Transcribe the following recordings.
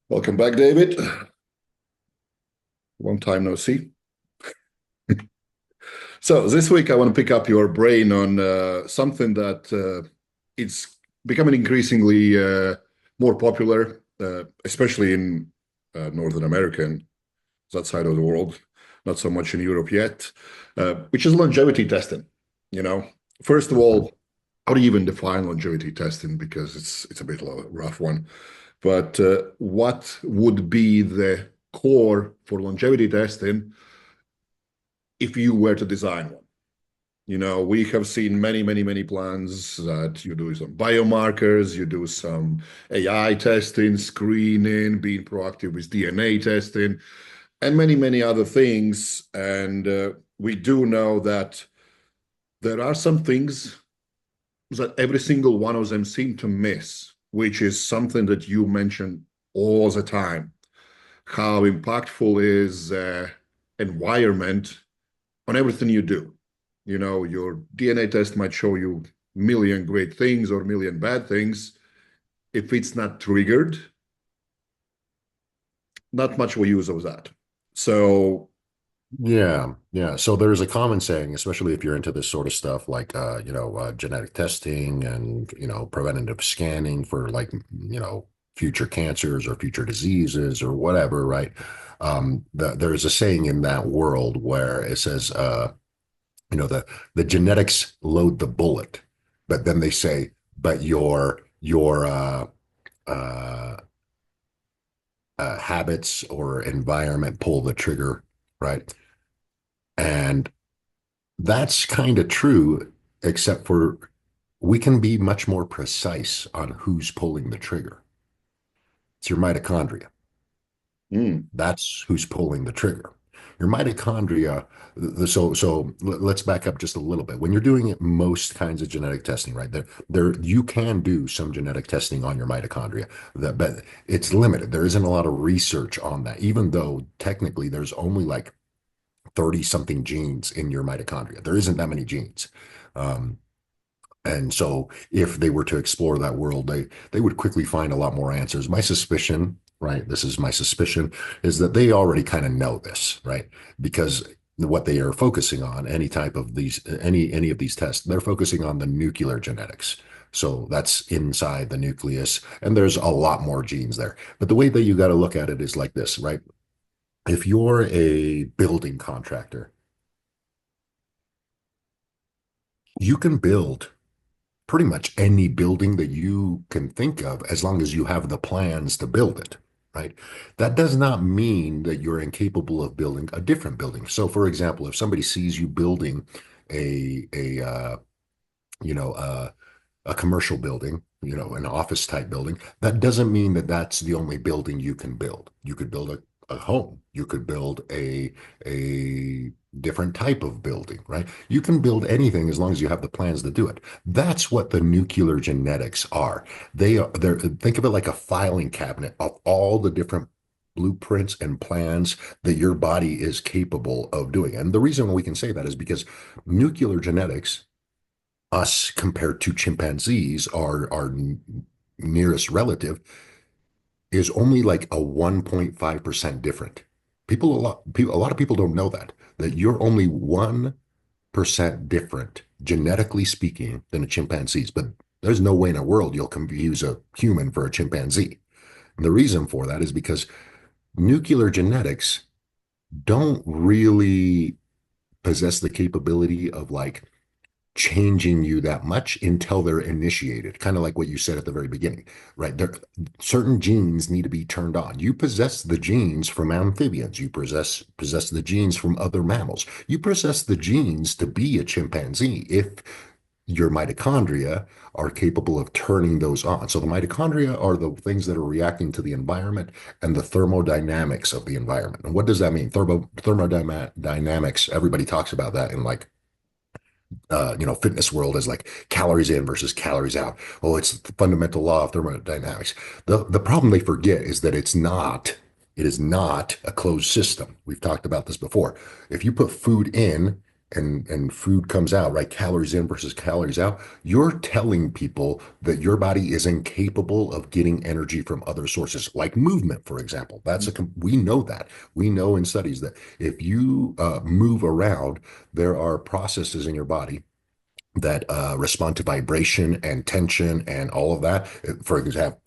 Welcome back, David. Long time no see. So this week I want to pick up your brain on something that it's becoming increasingly more popular, especially in Northern America and that side of the world, not so much in Europe yet, which is longevity testing. You know, first of all, how do you even define longevity testing? Because it's a bit of a rough one. But what would be the core for longevity testing if you were to design one? We have seen many, many, many plans that you do some biomarkers, you do some AI testing, screening, being proactive with DNA testing, and many, many other things. And we do know that there are some things that every single one of them seem to miss, which is something that you mention all the time. How impactful is environment on everything you do? Your DNA test might show you a million great things or a million bad things. If it's not triggered, not much we use of that. So, Yeah. So there's a common saying, especially if you're into this sort of stuff, like genetic testing and preventative scanning for future cancers or future diseases or whatever, right? There's a saying in that world where it says, the genetics load the bullet, but then they say, but uh, habits or environment pull the trigger, right? And that's kind of true, except for we can be much more precise on who's pulling the trigger. It's your mitochondria. mm, That's who's pulling the trigger. Your mitochondria, let's back up just a little bit. When you're doing it, most kinds of genetic testing, right? There you can do some genetic testing on your mitochondria, but it's limited. There isn't a lot of research on that, even though technically there's only like 30 something genes in your mitochondria. There isn't that many genes. Um, and so if they were to explore that world, they would quickly find a lot more answers. My suspicion, right? This is my suspicion, is that they already kind of know this, right? Because what they are focusing on, any of these tests, they're focusing on the nuclear genetics. So that's inside the nucleus, and there's a lot more genes there. But the way that you got to look at it is like this, right? If you're a building contractor, you can build pretty much any building that you can think of as long as you have the plans to build it, right? That does not mean that you're incapable of building a different building. So, for example, if somebody sees you building a you know a commercial building, an office type building, that doesn't mean that that's the only building you can build. You could build a home. You could build a different type of building, right? You can build anything as long as you have the plans to do it. That's what the nuclear genetics are. Think of it like a filing cabinet of all the different blueprints and plans that your body is capable of doing. And the reason we can say that is because nuclear genetics, us compared to chimpanzees, our nearest relative, is only like a 1.5% different. A lot of people don't know that you're only 1% different, genetically speaking, than a chimpanzees. But there's no way in the world you'll confuse a human for a chimpanzee. And the reason for that is because nuclear genetics don't really possess the capability of like changing you that much until they're initiated, kind of like what you said at the very beginning, right? Certain genes need to be turned on. You possess the genes from amphibians. You possess the genes from other mammals. You possess the genes to be a chimpanzee if your mitochondria are capable of turning those on. So the mitochondria are the things that are reacting to the environment and the thermodynamics of the environment. And what does that mean? Thermodynamics, everybody talks about that in like fitness world as like calories in versus calories out. Oh, it's the fundamental law of thermodynamics. The problem they forget is that it is not a closed system. We've talked about this before. If you put food in, and food comes out, right? Calories in versus calories out. You're telling people that your body is incapable of getting energy from other sources, like movement, for example. We know that. We know in studies that if you move around, there are processes in your body that respond to vibration and tension and all of that. For example,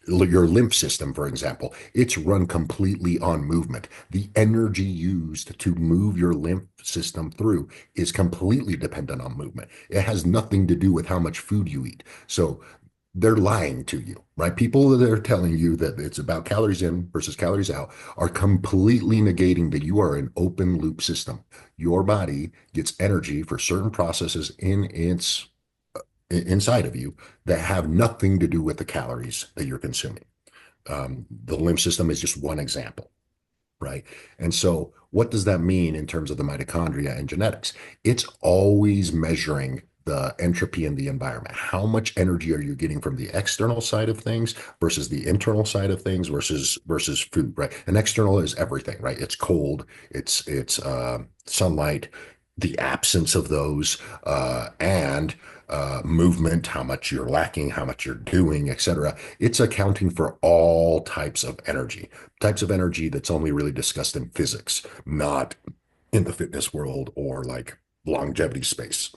your lymph system, for example, it's run completely on movement. The energy used to move your lymph system through is completely dependent on movement. It has nothing to do with how much food you eat. So they're lying to you, right? People that are telling you that it's about calories in versus calories out are completely negating that you are an open loop system. Your body gets energy for certain processes inside of you that have nothing to do with the calories that you're consuming. The lymph system is just one example, right? And so, what does that mean in terms of the mitochondria and genetics? It's always measuring the entropy in the environment. How much energy are you getting from the external side of things versus the internal side of things versus food, right? And external is everything, right? It's cold, it's sunlight, the absence of those, and movement, how much you're lacking, how much you're doing, etc. It's accounting for all types of energy that's only really discussed in physics, not in the fitness world or like longevity space.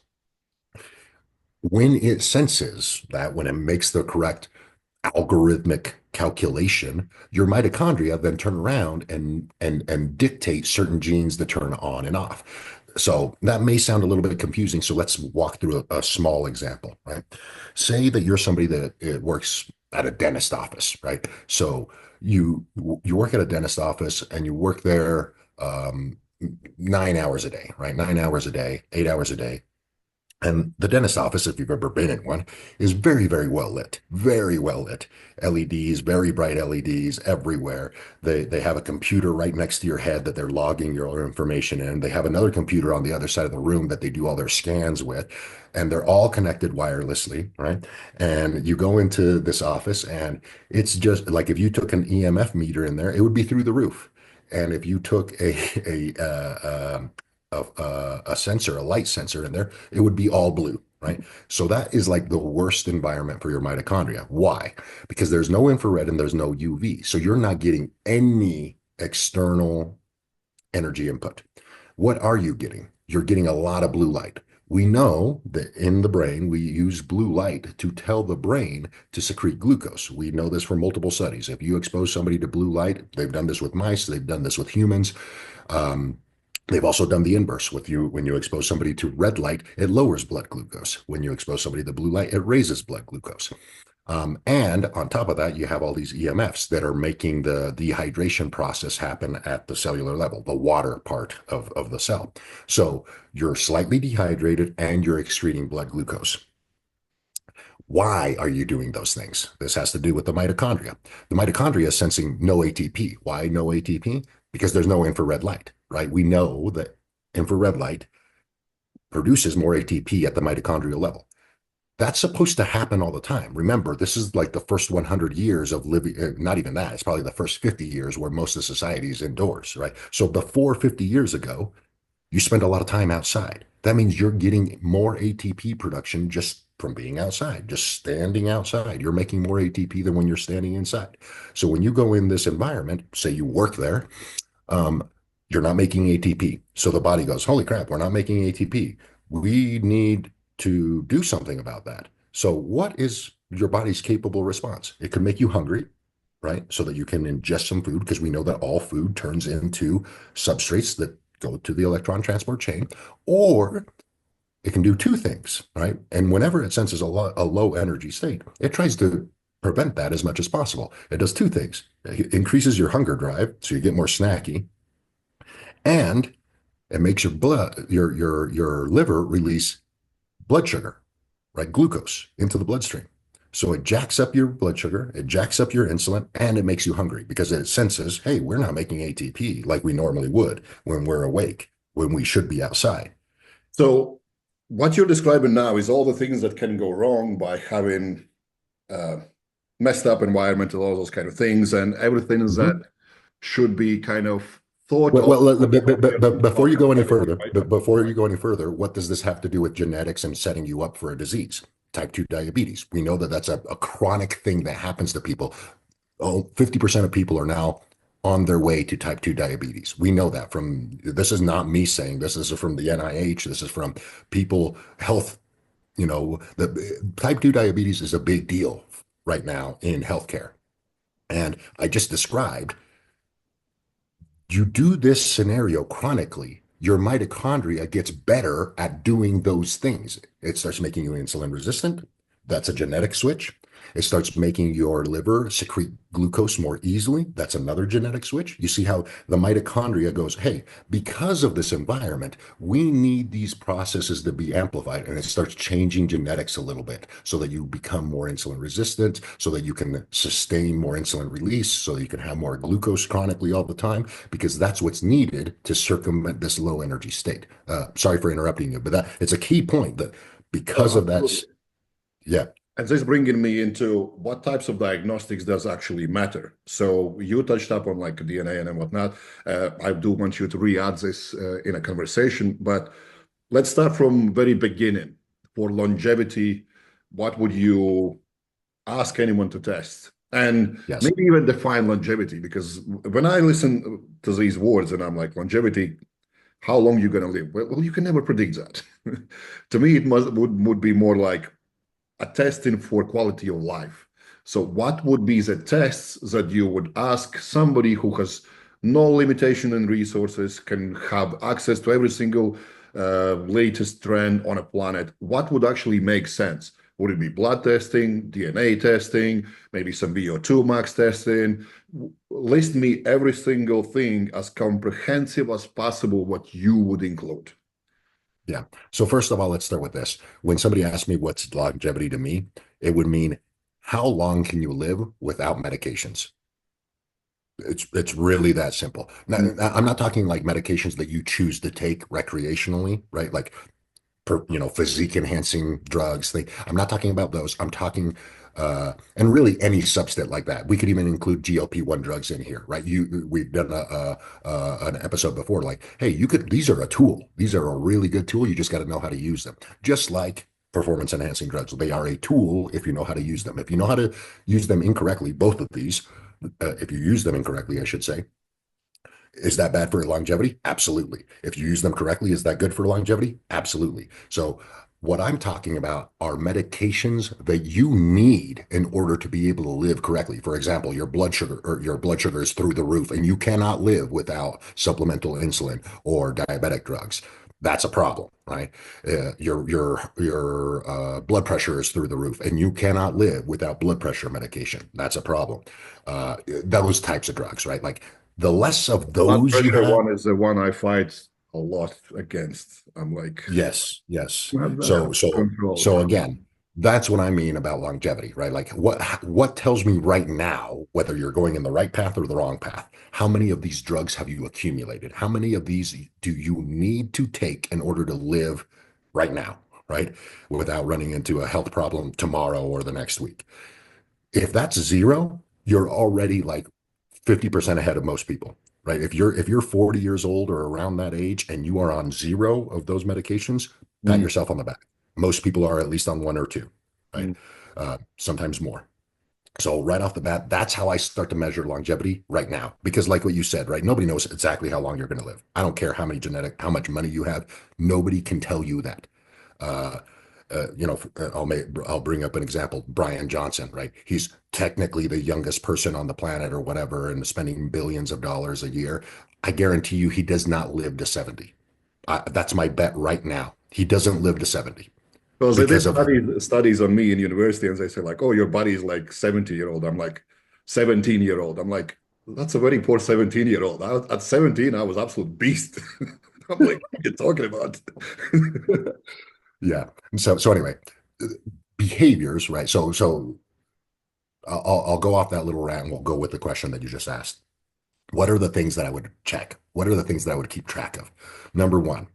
When it senses that, when it makes the correct algorithmic calculation, your mitochondria then turn around and dictate certain genes that turn on and off. So that may sound a little bit confusing. So let's walk through a small example, right? Say that you're somebody that works at a dentist office, right? So you work at a dentist office and you work there 9 hours a day, right? 9 hours a day, 8 hours a day. And the dentist office, if you've ever been in one, is very, very well lit, very well lit. LEDs, very bright LEDs everywhere. They have a computer right next to your head that they're logging your information in. They have another computer on the other side of the room that they do all their scans with, and they're all connected wirelessly, right? And you go into this office, and it's just like if you took an EMF meter in there, it would be through the roof. And if you took a sensor, a light sensor in there, it would be all blue, right? So that is like the worst environment for your mitochondria. Why? Because there's no infrared and there's no UV. So you're not getting any external energy input. What are you getting? You're getting a lot of blue light. We know that in the brain, we use blue light to tell the brain to secrete glucose. We know this from multiple studies. If you expose somebody to blue light, they've done this with mice, they've done this with humans. Um, They've also done the inverse with you. When you expose somebody to red light, it lowers blood glucose. When you expose somebody to blue light, it raises blood glucose. And on top of that, you have all these EMFs that are making the dehydration process happen at the cellular level, the water part of the cell. So you're slightly dehydrated and you're excreting blood glucose. Why are you doing those things? This has to do with the mitochondria. The mitochondria is sensing no ATP. Why no ATP? Because there's no infrared light, right? We know that infrared light produces more ATP at the mitochondrial level. That's supposed to happen all the time. Remember, this is like the first 100 years of living, not even that, it's probably the first 50 years where most of society is indoors, right? So before 50 years ago, you spend a lot of time outside. That means you're getting more ATP production just from being outside, just standing outside. You're making more ATP than when you're standing inside. So when you go in this environment, say you work there, um, you're not making ATP. So the body goes, holy crap, we're not making ATP. We need to do something about that. So what is your body's capable response? It could make you hungry, right? So that you can ingest some food, because we know that all food turns into substrates that go to the electron transport chain. Or it can do two things, right? And whenever it senses a low energy state, it tries to prevent that as much as possible. It does two things. It increases your hunger drive, so you get more snacky, and it makes your liver release blood sugar, right? Glucose into the bloodstream. So it jacks up your blood sugar, it jacks up your insulin, and it makes you hungry because it senses, hey, we're not making ATP like we normally would when we're awake, when we should be outside. So what you're describing now is all the things that can go wrong by having uh, messed up environment and all those kind of things, and everything Mhm. that should be kind of thought Well, of well, but before you go any longevity, further, right? but before you go any further, what does this have to do with genetics and setting you up for a disease? Type 2 diabetes. We know that that's a chronic thing that happens to people. Oh, 50% of people are now on their way to type 2 diabetes. We know that from, this is not me saying this. This is from the NIH. This is from people, health, the type 2 diabetes is a big deal right now in healthcare. And I just described, you do this scenario chronically, your mitochondria gets better at doing those things. It starts making you insulin resistant. That's a genetic switch. It starts making your liver secrete glucose more easily. That's another genetic switch. You see how the mitochondria goes, hey, because of this environment, we need these processes to be amplified. And it starts changing genetics a little bit so that you become more insulin resistant, so that you can sustain more insulin release, so that you can have more glucose chronically all the time, because that's what's needed to circumvent this low energy state. Sorry for interrupting you, but that it's a key point that because of that, Absolutely. yeah, And this bringing me into what types of diagnostics does actually matter. So you touched up on like DNA and whatnot. I do want you to re-add this in a conversation, but let's start from very beginning. For longevity, what would you ask anyone to test? And yes. maybe even define longevity, because when I listen to these words and I'm like, longevity, how long you going to live? Well, you can never predict that. To me, it would be more like a testing for quality of life. So what would be the tests that you would ask somebody who has no limitation in resources, can have access to every single latest trend on a planet? What would actually make sense? Would it be blood testing, DNA testing, maybe some VO2 max testing? List me every single thing as comprehensive as possible what you would include. Yeah. So first of all, let's start with this. When somebody asks me what's longevity to me, it would mean how long can you live without medications? It's really that simple. Now, I'm not talking like medications that you choose to take recreationally, right? Like physique enhancing drugs. I'm not talking about those. I'm talking, and really any substance like that. We could even include GLP-1 drugs in here, right? We've done an episode before, like, hey, these are a tool. These are a really good tool. You just got to know how to use them. Just like performance enhancing drugs. They are a tool if you know how to use them. If you know how to use them incorrectly, both of these, if you use them incorrectly, I should say, is that bad for longevity? Absolutely. If you use them correctly, is that good for longevity? Absolutely. So, what I'm talking about are medications that you need in order to be able to live correctly. For example, your blood sugar is through the roof and you cannot live without supplemental insulin or diabetic drugs. That's a problem, right? Your blood pressure is through the roof and you cannot live without blood pressure medication. That's a problem. Those types of drugs, right? Like the less of Blood those you pressure have. one is the one I fight a lot against. I'm like, Yes, yes. have that So, so, control. so again, that's what I mean about longevity, right? Like what tells me right now whether you're going in the right path or the wrong path? How many of these drugs have you accumulated? How many of these do you need to take in order to live right now, right? Without running into a health problem tomorrow or the next week. If that's zero, you're already like 50% ahead of most people, right? If you're 40 years old or around that age and you are on zero of those medications, pat Mm, yourself on the back. Most people are at least on one or two, right? mm. Sometimes more. So right off the bat, that's how I start to measure longevity right now. Because like what you said, right? Nobody knows exactly how long you're going to live. I don't care how much money you have. Nobody can tell you that. Uh, I'll bring up an example. Brian Johnson, right? He's technically the youngest person on the planet or whatever, and spending billions of dollars a year. I guarantee you, he does not live to 70. That's my bet right now. He doesn't live to 70 Because they did because of studies on me in university, and they say like, "Oh, your body's like 70-year-old." I'm like, 17-year-old. I'm like, that's a very poor 17-year-old. At 17, I was absolute beast. I'm like, what are you talking about? yeah. So anyway, behaviors, right? So I'll go off that little rant and we'll go with the question that you just asked. What are the things that I would check? What are the things that I would keep track of? Number one,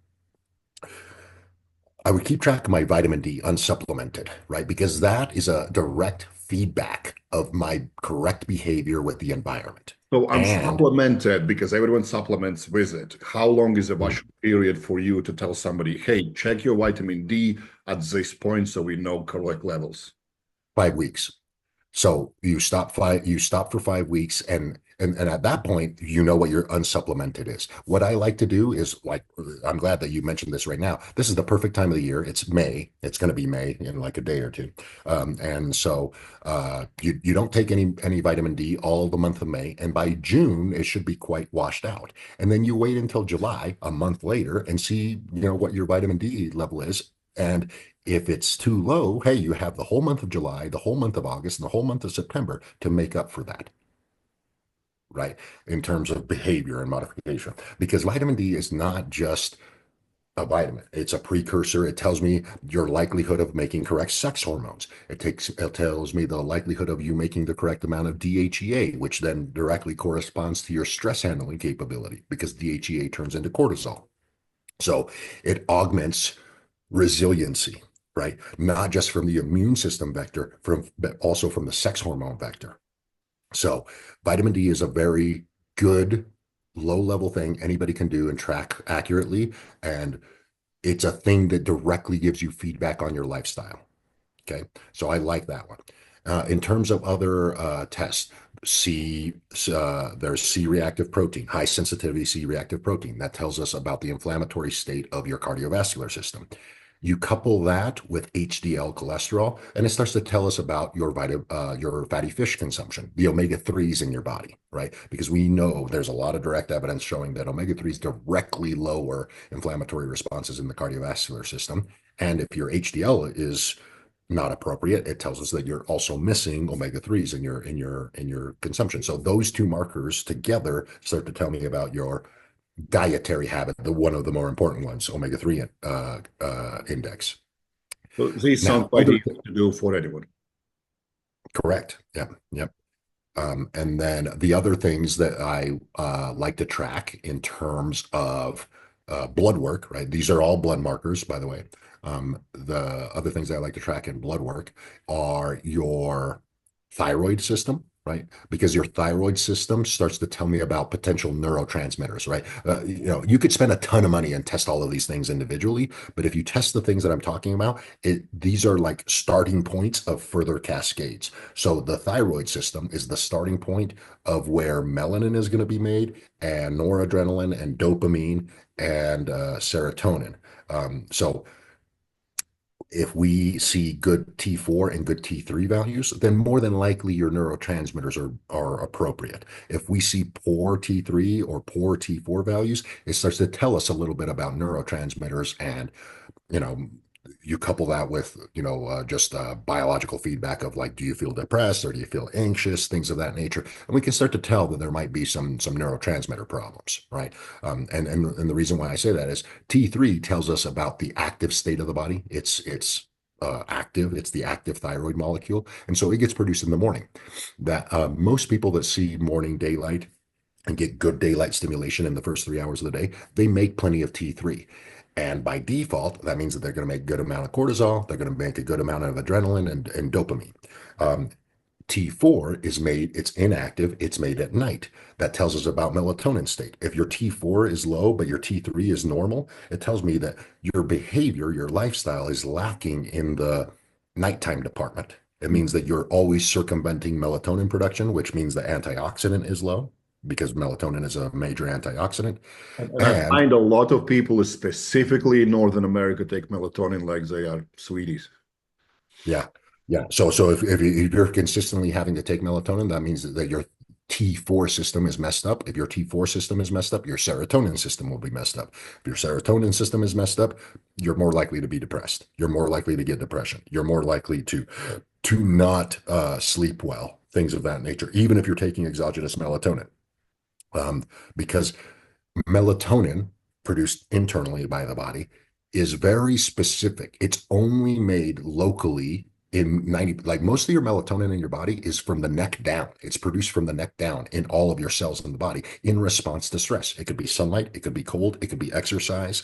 I would keep track of my vitamin D unsupplemented, right? Because that is a direct feedback of my correct behavior with the environment. So And unsupplemented, because everyone supplements with it. How long is a mm, wash period for you to tell somebody, hey, check your vitamin D at this point so we know correct levels? 5 weeks. So you stop for 5 weeks, and at that point, you know what your unsupplemented is. What I like to do is, like, I'm glad that you mentioned this right now. This is the perfect time of the year. It's May. It's going to be May in like a day or two. And so you don't take any vitamin D all the month of May, and by June it should be quite washed out. And then you wait until July, a month later, and see, what your vitamin D level is. And if it's too low, hey, you have the whole month of July, the whole month of August, and the whole month of September to make up for that, right? In terms of behavior and modification. Because vitamin D is not just a vitamin. It's a precursor. It tells me your likelihood of making correct sex hormones. It tells me the likelihood of you making the correct amount of DHEA, which then directly corresponds to your stress handling capability because DHEA turns into cortisol. So it augments resiliency, right? Not just from the immune system vector, but also from the sex hormone vector. So vitamin D is a very good low level thing anybody can do and track accurately. And it's a thing that directly gives you feedback on your lifestyle. Okay. So I like that one. In terms of other tests, there's C reactive protein, high sensitivity C reactive protein. That tells us about the inflammatory state of your cardiovascular system. You couple that with HDL cholesterol, and it starts to tell us about your fatty fish consumption, the omega 3s in your body, right? Because we know there's a lot of direct evidence showing that omega 3s directly lower inflammatory responses in the cardiovascular system. And if your HDL is not appropriate, it tells us that you're also missing omega 3s in your consumption. So those two markers together start to tell me about your dietary habit, the one of the more important ones, omega 3 index. So these sound Now, quite easy to do for anyone. correct. Yep. Yep. And then the other things that I like to track in terms of blood work, right? These are all blood markers, by the way. The other things I like to track in blood work are your thyroid system, right? Because your thyroid system starts to tell me about potential neurotransmitters, right? You could spend a ton of money and test all of these things individually, but if you test the things that I'm talking about, these are like starting points of further cascades. So the thyroid system is the starting point of where melanin is going to be made, and noradrenaline and dopamine and serotonin. So if we see good T4 and good T3 values, then more than likely your neurotransmitters are appropriate. If we see poor T3 or poor T4 values, it starts to tell us a little bit about neurotransmitters. And you know, you couple that with, just biological feedback of like, do you feel depressed or do you feel anxious, things of that nature, and we can start to tell that there might be some neurotransmitter problems, right? And the reason why I say that is T3 tells us about the active state of the body. It's active. It's the active thyroid molecule, and so it gets produced in the morning. That most people that see morning daylight and get good daylight stimulation in the first 3 hours of the day, they make plenty of T3. And by default, that means that they're going to make a good amount of cortisol. They're going to make a good amount of adrenaline and dopamine. Um, T4 is made, it's inactive, it's made at night. That tells us about melatonin state. If your T4 is low, but your T3 is normal, it tells me that your behavior, your lifestyle is lacking in the nighttime department. It means that you're always circumventing melatonin production, which means the antioxidant is low because melatonin is a major antioxidant. And I And find a lot of people, specifically in Northern America, take melatonin like they are sweeties. yeah, yeah. So if you're consistently having to take melatonin, that means that your T4 system is messed up. If your T4 system is messed up, your serotonin system will be messed up. If your serotonin system is messed up, you're more likely to be depressed. You're more likely to get depression. You're more likely to not sleep well, things of that nature, even if you're taking exogenous melatonin. Because melatonin produced internally by the body is very specific. It's only made locally in 90, like most of your melatonin in your body is from the neck down. It's produced from the neck down in all of your cells in the body in response to stress. It could be sunlight, it could be cold, it could be exercise.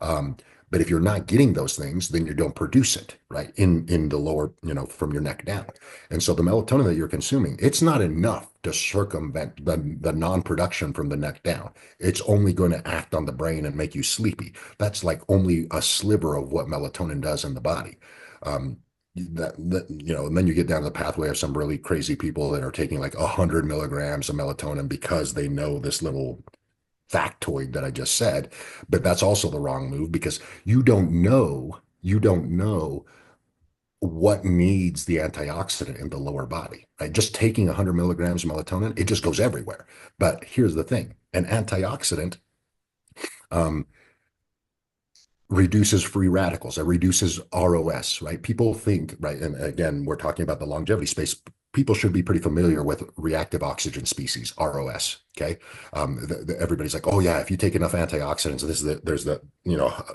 Um, But if you're not getting those things, then you don't produce it, right? In the lower, from your neck down. And so the melatonin that you're consuming, it's not enough to circumvent the non-production from the neck down. It's only going to act on the brain and make you sleepy. That's like only a sliver of what melatonin does in the body. Um, and then you get down the pathway of some really crazy people that are taking like 100 milligrams of melatonin because they know this little factoid that I just said. But that's also the wrong move because you don't know what needs the antioxidant in the lower body, right? Just taking 100 milligrams of melatonin, it just goes everywhere. But here's the thing, an antioxidant um, reduces free radicals. It reduces ROS, right? People think, right? And again, we're talking about the longevity space. People should be pretty familiar with reactive oxygen species, ROS. Okay. Everybody's like, oh yeah, if you take enough antioxidants, there's the,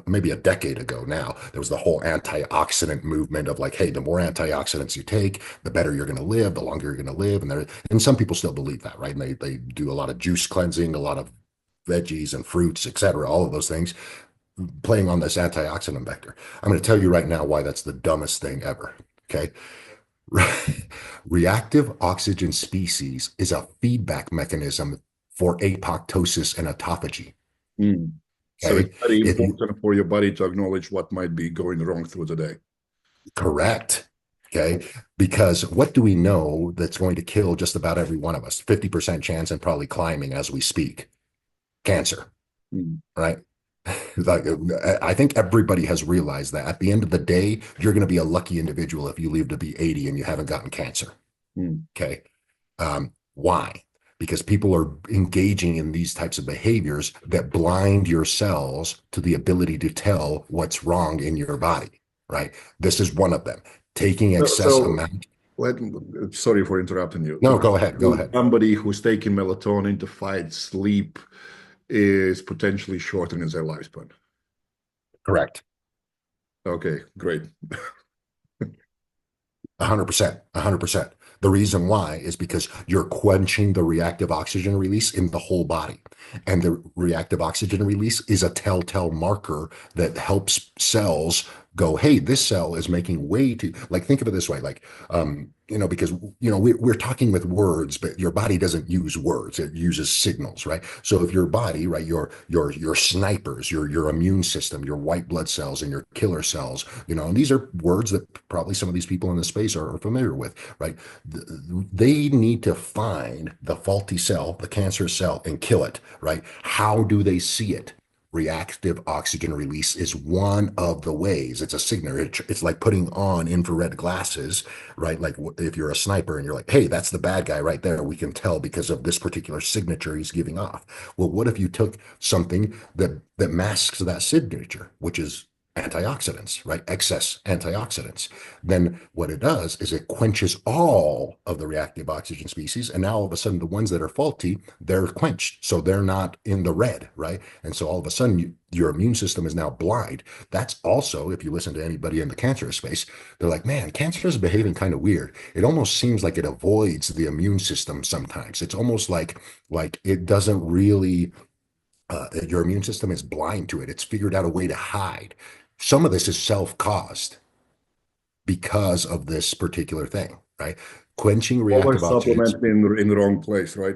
maybe a decade ago now, there was the whole antioxidant movement of like, hey, the more antioxidants you take, the better you're going to live, the longer you're going to live. And some people still believe that, right? And they do a lot of juice cleansing, a lot of veggies and fruits, et cetera, all of those things playing on this antioxidant vector. I'm going to tell you right now why that's the dumbest thing ever. Okay. Reactive oxygen species is a feedback mechanism for apoptosis and autophagy. Mm. So Okay. it's very important for your body to acknowledge what might be going wrong through the day. Correct. Okay. Because what do we know that's going to kill just about every one of us? 50% chance and probably climbing as we speak. Cancer. Mm. Right. Like, I think everybody has realized that at the end of the day, you're going to be a lucky individual if you live to be 80 and you haven't gotten cancer. Mm. Okay. Why? Because people are engaging in these types of behaviors that blind your cells to the ability to tell what's wrong in your body, right? This is one of them. Taking excess amount. Sorry for interrupting you. No, go ahead. Go ahead. Somebody who's taking melatonin to fight sleep is potentially shortening their lifespan. Correct. Okay, great. 100%. 100%. The reason why is because you're quenching the reactive oxygen release in the whole body. And the reactive oxygen release is a telltale marker that helps cells go, hey, this cell is making way too, like, think of it this way, like, because, we're talking with words, but your body doesn't use words. It uses signals, right? So if your body, right, your snipers, your immune system, your white blood cells and your killer cells, and these are words that probably some of these people in the space are familiar with, right? They need to find the faulty cell, the cancerous cell, and kill it, right? How do they see it? Reactive oxygen release is one of the ways. It's a signal. It's like putting on infrared glasses, right? Like if you're a sniper and you're like, hey, that's the bad guy right there. We can tell because of this particular signature he's giving off. Well, what if you took something that masks that signature, which is antioxidants, right? Excess antioxidants. Then what it does is it quenches all of the reactive oxygen species. And now all of a sudden, the ones that are faulty, they're quenched. So they're not in the red, right? And so all of a sudden, your immune system is now blind. That's also, if you listen to anybody in the cancer space, they're like, man, cancer is behaving kind of weird. It almost seems like it avoids the immune system sometimes. It's almost like it doesn't really, your immune system is blind to it. It's figured out a way to hide. Some of this is self-caused because of this particular thing, right? Quenching reactive oxygen. Supplement in the wrong place, right?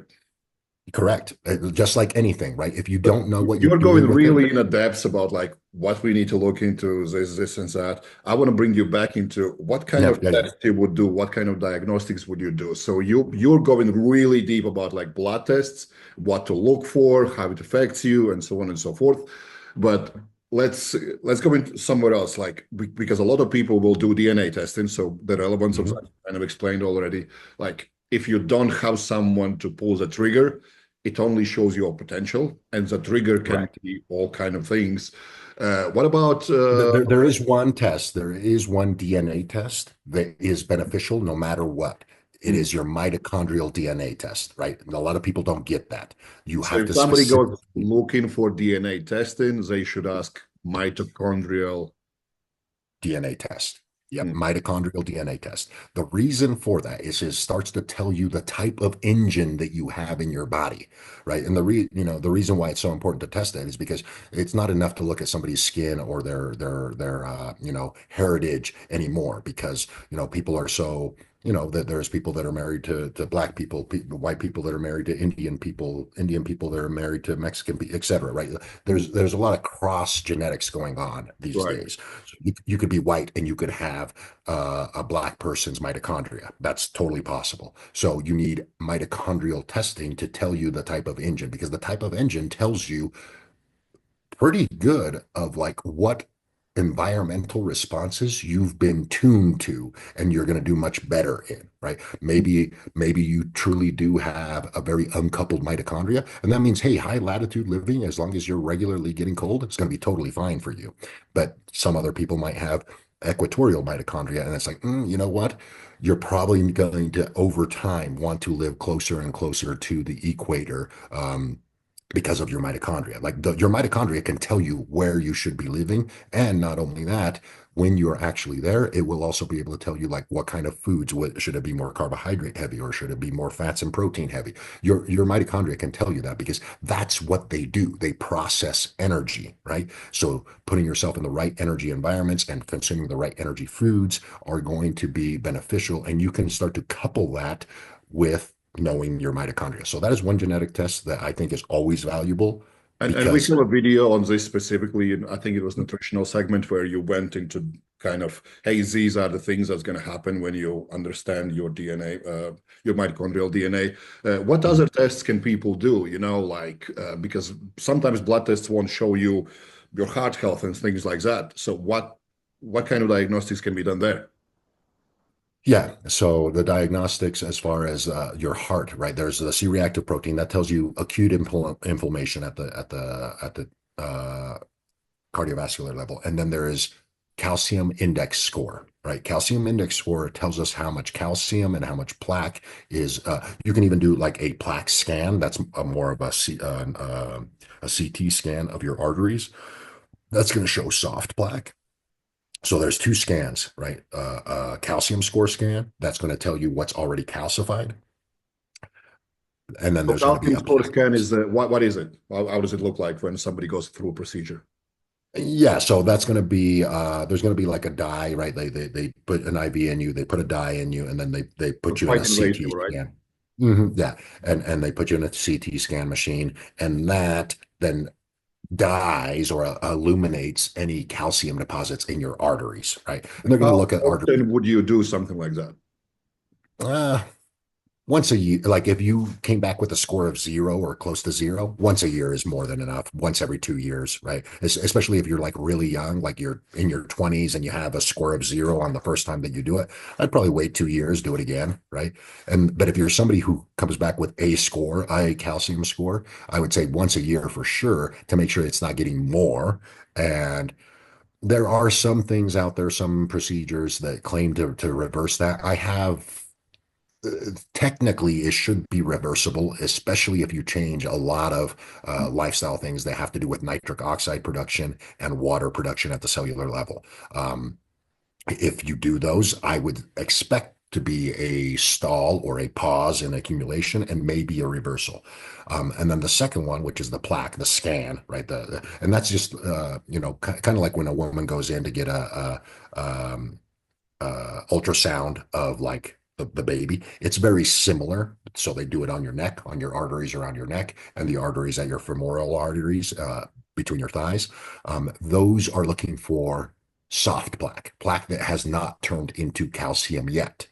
Correct. Just like anything, right? If you don't know what you're going with really in a depth about like what we need to look into, this and that. I want to bring you back into what kind of tests you would do, what kind of diagnostics would you do. So you're going really deep about like blood tests, what to look for, how it affects you, and so on and so forth. But let's go into somewhere else, like because a lot of people will do DNA testing. So the relevance of that kind of explained already. Like if you don't have someone to pull the trigger, it only shows your potential, and the trigger can be all kind of things. What about there is one test, there is one DNA test that is beneficial no matter what. It is your mitochondrial DNA test, right? And a lot of people don't get that. So if somebody goes looking for DNA testing, they should ask mitochondrial DNA test. Yep, Mm. mitochondrial DNA test. The reason for that is it starts to tell you the type of engine that you have in your body, right? And the reason why it's so important to test that is because it's not enough to look at somebody's skin or their heritage anymore, because people are so that there's people that are married to black people, white people that are married to Indian people that are married to Mexican people, et cetera, right? There's a lot of cross genetics going on these Right. days. So you could be white and you could have a black person's mitochondria. That's totally possible. So you need mitochondrial testing to tell you the type of engine, because the type of engine tells you pretty good of like what environmental responses you've been tuned to and you're going to do much better in, right? Maybe you truly do have a very uncoupled mitochondria, and that means, hey, high latitude living, as long as you're regularly getting cold, it's going to be totally fine for you. But some other people might have equatorial mitochondria, and it's like, you know what, you're probably going to over time want to live closer and closer to the equator, because of your mitochondria. Like your mitochondria can tell you where you should be living. And not only that, when you're actually there, it will also be able to tell you like what kind of foods, should it be more carbohydrate heavy or should it be more fats and protein heavy? Your mitochondria can tell you that, because that's what they do. They process energy, right? So putting yourself in the right energy environments and consuming the right energy foods are going to be beneficial. And you can start to couple that with knowing your mitochondria. So that is one genetic test that I think is always valuable, And we because saw a video on this specifically, and I think it was nutritional segment where you went into kind of, hey, these are the things that's going to happen when you understand your DNA, your mitochondrial DNA. What other tests can people do? Because sometimes blood tests won't show you your heart health and things like that. So what kind of diagnostics can be done there? yeah, so the diagnostics as far as your heart, right? There's the C-reactive protein that tells you acute inflammation at the cardiovascular level, and then there is calcium index score, right? Calcium index score tells us how much calcium and how much plaque is. You can even do like a plaque scan. That's more of a CT scan of your arteries. That's going to show soft plaque. So there's two scans, right? A calcium score scan that's going to tell you what's already calcified, and then So there's going to be calcium a score plaque scan is test. what is it? How does it look like when somebody goes through a procedure? Yeah, so that's going to be there's going to be like a dye, right? They put an IV in you, they put a dye in you, and then they put you in a Quite invasive, CT right? scan. Yeah, and they put you in a CT scan machine, and that then dyes or illuminates any calcium deposits in your arteries, right? And they're going to How look at artery. often would you do something like that? Uh, Once a year, like if you came back with a score of 0 or close to 0, once a year is more than enough. Once every 2 years, right? Especially if you're like really young, like you're in your 20s and you have a score of 0 on the first time that you do it, I'd probably wait 2 years, do it again, right? But if you're somebody who comes back with a score, a calcium score, I would say once a year for sure, to make sure it's not getting more. And there are some things out there, some procedures that claim to reverse that. I have Technically it should be reversible, especially if you change a lot of lifestyle things that have to do with nitric oxide production and water production at the cellular level. If you do those, I would expect to be a stall or a pause in accumulation and maybe a reversal. And then the second one, which is the plaque, the scan, right? And that's just, kind of like when a woman goes in to get ultrasound of like the baby. It's very similar. So they do it on your neck, on your arteries around your neck, and the arteries at your femoral arteries between your thighs. Those are looking for soft plaque, plaque that has not turned into calcium yet.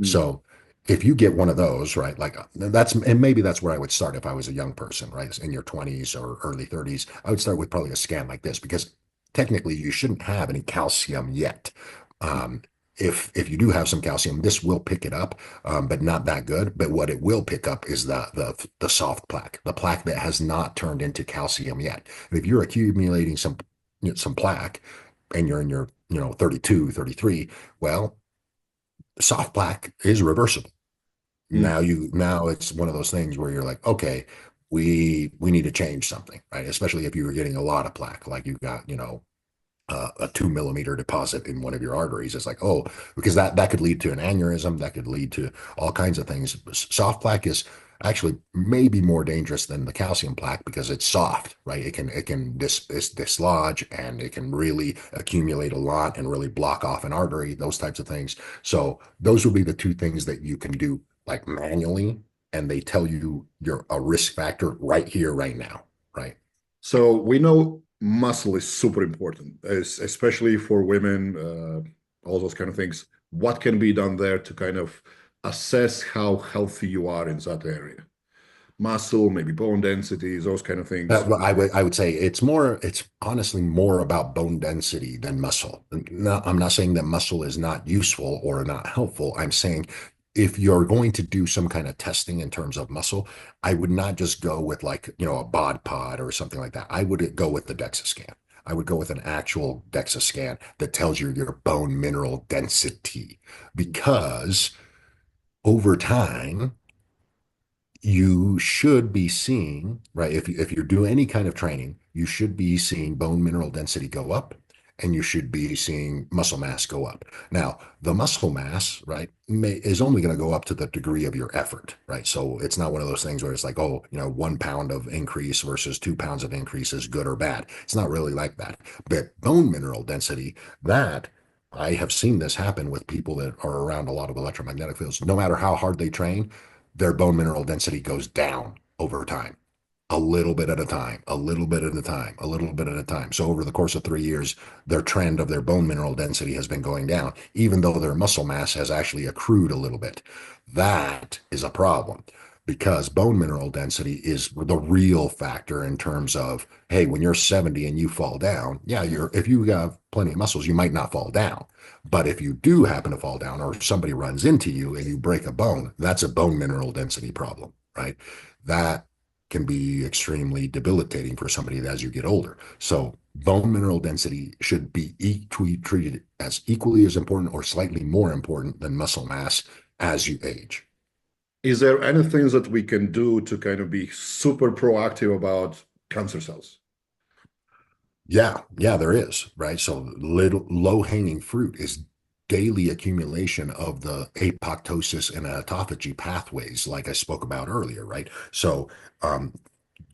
Mm. So if you get one of those, right, like and maybe that's where I would start if I was a young person, right, in your 20s or early 30s. I would start with probably a scan like this, because technically you shouldn't have any calcium yet. Um, if you do have some calcium, this will pick it up, but not that good. But what it will pick up is the soft plaque, the plaque that has not turned into calcium yet. And if you're accumulating some plaque and you're in your 32, 33, well, soft plaque is reversible. Mm. Now it's one of those things where you're like, okay, we need to change something, right? Especially if you were getting a lot of plaque, like you got, a 2 millimeter deposit in one of your arteries. It's like, oh, because that could lead to an aneurysm, that could lead to all kinds of things. Soft plaque is actually maybe more dangerous than the calcium plaque because it's soft, right? It's dislodge, and it can really accumulate a lot and really block off an artery, those types of things. So those would be the two things that you can do like manually, and they tell you you're a risk factor right here, right now, right? So we know muscle is super important, especially for women, all those kind of things. What can be done there to kind of assess how healthy you are in that area? Muscle, maybe bone densities, those kind of things. Well, I would say it's honestly more about bone density than muscle. No, I'm not saying that muscle is not useful or not helpful. I'm saying if you're going to do some kind of testing in terms of muscle, I would not just go with like, a bod pod or something like that. I would go with the DEXA scan. I would go with an actual DEXA scan that tells you your bone mineral density, because over time you should be seeing, right? If you're doing any kind of training, you should be seeing bone mineral density go up, and you should be seeing muscle mass go up. Now, the muscle mass, right, is only going to go up to the degree of your effort, right? So it's not one of those things where it's like, oh, 1 pound of increase versus 2 pounds of increase is good or bad. It's not really like that. But bone mineral density, that I have seen this happen with people that are around a lot of electromagnetic fields. No matter how hard they train, their bone mineral density goes down over time, a little bit at a time, a little bit at a time, a little bit at a time. So over the course of 3 years, their trend of their bone mineral density has been going down, even though their muscle mass has actually accrued a little bit. That is a problem, because bone mineral density is the real factor in terms of, hey, when you're 70 and you fall down, yeah, if you have plenty of muscles, you might not fall down. But if you do happen to fall down, or somebody runs into you and you break a bone, that's a bone mineral density problem, right? That can be extremely debilitating for somebody as you get older. So bone mineral density should be treated as equally as important or slightly more important than muscle mass as you age. Is there anything that we can do to kind of be super proactive about cancer cells? Yeah, there is, right? So little low-hanging fruit is daily accumulation of the apoptosis and autophagy pathways, like I spoke about earlier, right? So um,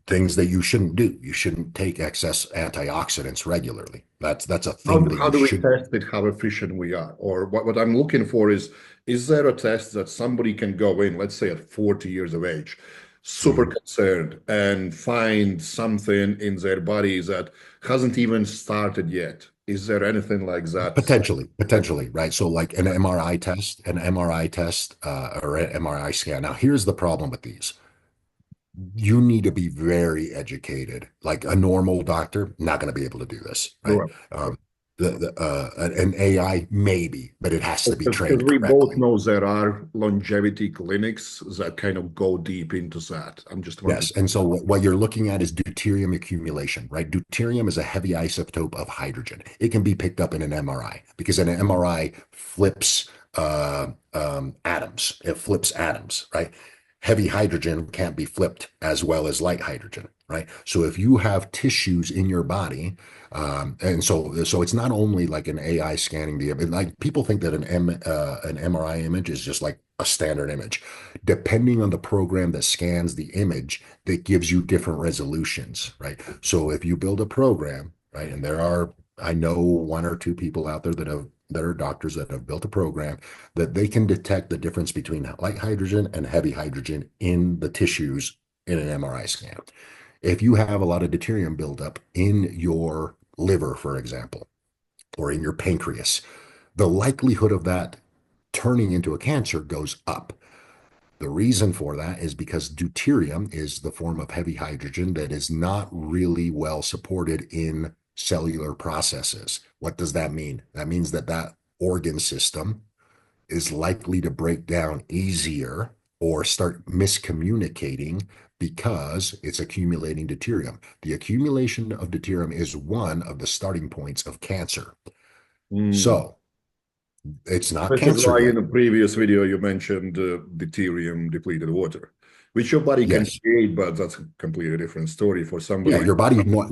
things that you shouldn't do. You shouldn't take excess antioxidants regularly. That's a How thing do, that how you do we should. test it, how efficient we are? Or what I'm looking for is there a test that somebody can go in, let's say at 40 years of age, super Mhm. concerned and find something in their body that hasn't even started yet? Is there anything like that? Potentially, right? So like an MRI test, or an MRI scan. Now, here's the problem with these. You need to be very educated. Like a normal doctor, not going to be able to do this, right? Right. An AI maybe, but it has to be Because trained we both correctly. know there are longevity clinics that kind of go deep into that. I'm just Yes. wondering. And so what you're looking at is deuterium accumulation, right? Deuterium is a heavy isotope of hydrogen. It can be picked up in an MRI because an MRI flips atoms. It flips atoms, right? Heavy hydrogen can't be flipped as well as light hydrogen, right? So if you have tissues in your body, and so it's not only like an AI scanning the image. Like people think that an MRI image is just like a standard image. Depending on the program that scans the image, that gives you different resolutions, right? So if you build a program, right, and I know one or two people out there that are doctors that have built a program that they can detect the difference between light hydrogen and heavy hydrogen in the tissues in an MRI scan. If you have a lot of deuterium buildup in your liver, for example, or in your pancreas, the likelihood of that turning into a cancer goes up. The reason for that is because deuterium is the form of heavy hydrogen that is not really well supported in cellular processes. What does that mean? That means that organ system is likely to break down easier or start miscommunicating because it's accumulating deuterium. The accumulation of deuterium is one of the starting points of cancer. Hmm. So it's not Which is cancer why in yet. the previous video you mentioned deuterium depleted water. which your body can Yes. create, but that's a completely different story for Yeah, somebody.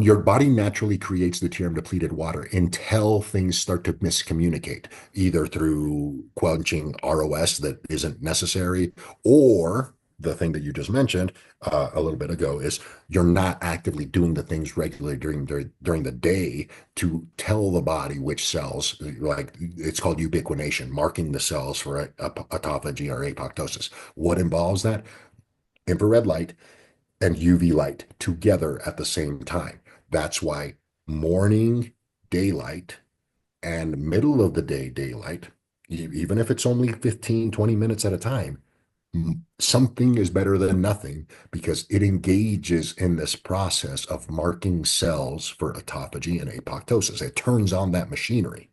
your body naturally creates the terum depleted water until things start to miscommunicate, either through quenching ROS that isn't necessary, or the thing that you just mentioned a little bit ago is you're not actively doing the things regularly during the day to tell the body which cells, like it's called ubiquination, marking the cells for autophagy or apoptosis. What involves that? Infrared light and UV light together at the same time. That's why morning daylight and middle of the day daylight, even if it's only 15, 20 minutes at a time, something is better than nothing because it engages in this process of marking cells for autophagy and apoptosis. It turns on that machinery.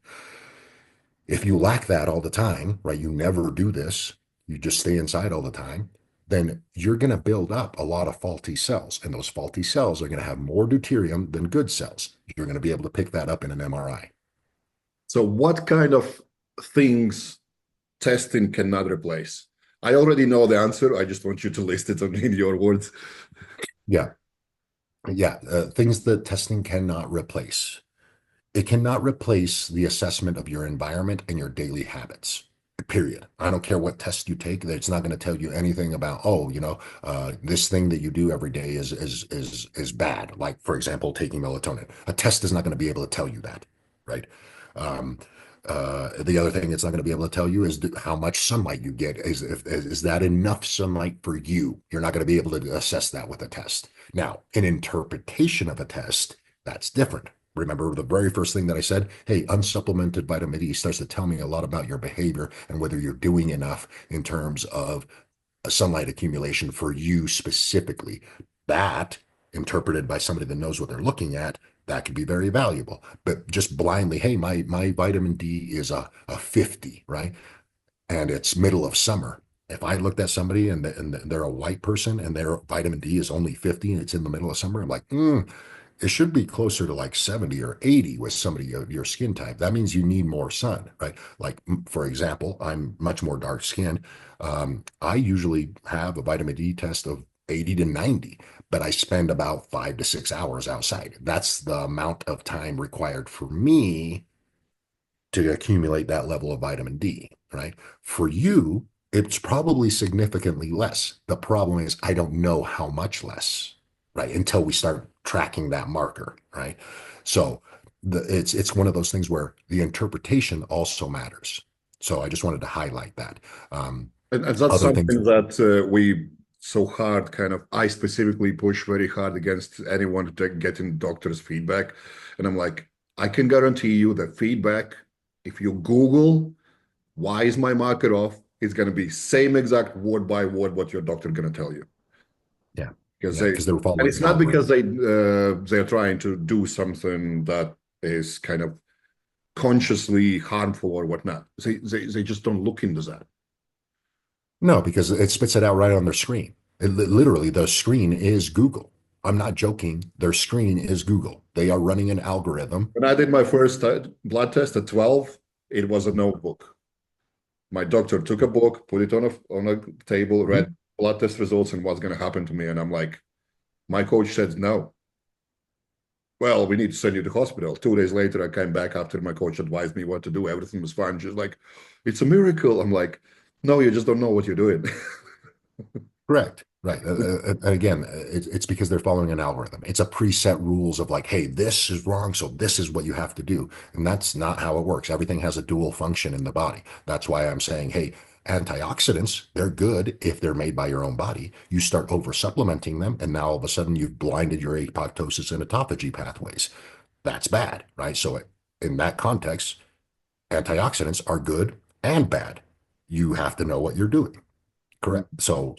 If you lack that all the time, right, you never do this, you just stay inside all the time, then you're going to build up a lot of faulty cells. And those faulty cells are going to have more deuterium than good cells. You're going to be able to pick that up in an MRI. So, what kind of things testing cannot replace? I already know the answer. I just want you to list it in your words. Yeah. Yeah. Things that testing cannot replace. It cannot replace the assessment of your environment and your daily habits. Period. I don't care what test you take. It's not going to tell you anything about, oh, this thing that you do every day is bad. Like, for example, taking melatonin. A test is not going to be able to tell you that, right? Um, the other thing it's not going to be able to tell you is how much sunlight you get. Is that enough sunlight for you? You're not going to be able to assess that with a test. Now, an interpretation of a test, that's different. Remember the very first thing that I said? Hey, unsupplemented vitamin D starts to tell me a lot about your behavior and whether you're doing enough in terms of sunlight accumulation for you specifically. That, interpreted by somebody that knows what they're looking at, that could be very valuable. But just blindly, hey, my vitamin D is a 50, right? And it's middle of summer. If I looked at somebody and they're a white person and their vitamin D is only 50 and it's in the middle of summer, I'm like, it should be closer to like 70 or 80 with somebody of your skin type. That means you need more sun, right? Like, for example, I'm much more dark skinned. I usually have a vitamin D test of 80 to 90, but I spend about 5 to 6 hours outside. That's the amount of time required for me to accumulate that level of vitamin D, right? For you, it's probably significantly less. The problem is I don't know how much less, right? Until we start tracking that marker, right? So it's one of those things where the interpretation also matters. So I just wanted to highlight that. And that's Other things, something that we so hard kind of, I specifically push very hard against anyone to getting doctor's feedback. And I'm like, I can guarantee you that feedback, if you Google, why is my marker off? It's going to be same exact word by word what your doctor going to tell you. yeah, Because yeah, they, because they're and following it's an not because algorithm. they're trying to do something that is kind of consciously harmful or whatnot. They just don't look into that. No, because it spits it out right on their screen. Literally, the screen is Google. I'm not joking. Their screen is Google. They are running an algorithm. When I did my first blood test at 12, it was a notebook. My doctor took a book, put it on a table, Mhm. read blood test results and what's going to happen to me. And I'm like, my coach said no. Well, we need to send you to the hospital. 2 days later, I came back after my coach advised me what to do. Everything was fine. She's like, it's a miracle. I'm like, no, you just don't know what you're doing. Correct. Right. And again, it's because they're following an algorithm. It's a preset rules of like, hey, this is wrong, so this is what you have to do. And that's not how it works. Everything has a dual function in the body. That's why I'm saying, hey, antioxidants, they're good if they're made by your own body. You start over supplementing them, and now all of a sudden you've blinded your apoptosis and autophagy pathways. That's bad, right? So in that context, antioxidants are good and bad. You have to know what you're doing. Correct. So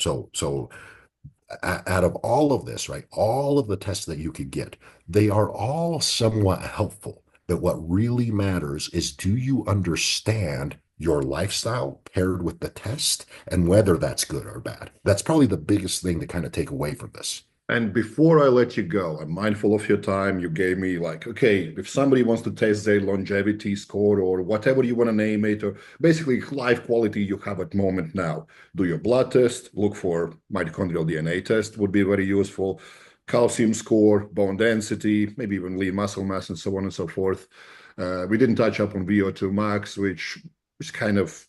out of all of this, right, all of the tests that you could get, they are all somewhat helpful. But what really matters is do you understand your lifestyle paired with the test and whether that's good or bad? That's probably the biggest thing to kind of take away from this. And before I let you go, I'm mindful of your time. You gave me like, okay, if somebody wants to test their longevity score or whatever you want to name it, or basically life quality you have at the moment now, do your blood test, look for mitochondrial DNA test would be very useful, calcium score, bone density, maybe even lean muscle mass, and so on and so forth. We didn't touch up on VO2 max, which is kind of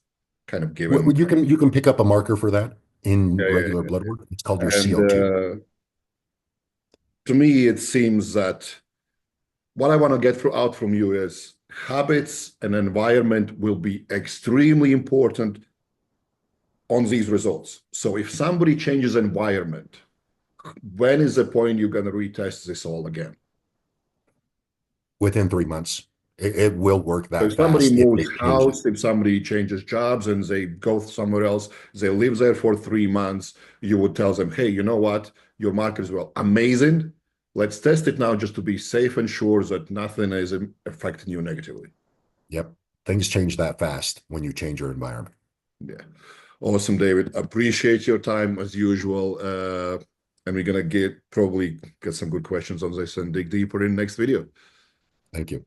given. You can pick up a marker for that in Yeah, yeah, regular yeah. blood work. It's called your And CO2. to me, it seems that what I want to get out from you is habits and environment will be extremely important on these results. So if somebody changes environment, when is the point you're going to retest this all again? Within 3 months. It will work So that if somebody fast if they moves change it. house, if somebody changes jobs and they go somewhere else, they live there for 3 months, you would tell them, hey, you know what? Your markers were amazing. Let's test it now just to be safe and sure that nothing is affecting you negatively. Yep. Things change that fast when you change your environment. Yeah. Awesome, David. Appreciate your time as usual. And we're gonna probably get some good questions on this and dig deeper in next video. Thank you.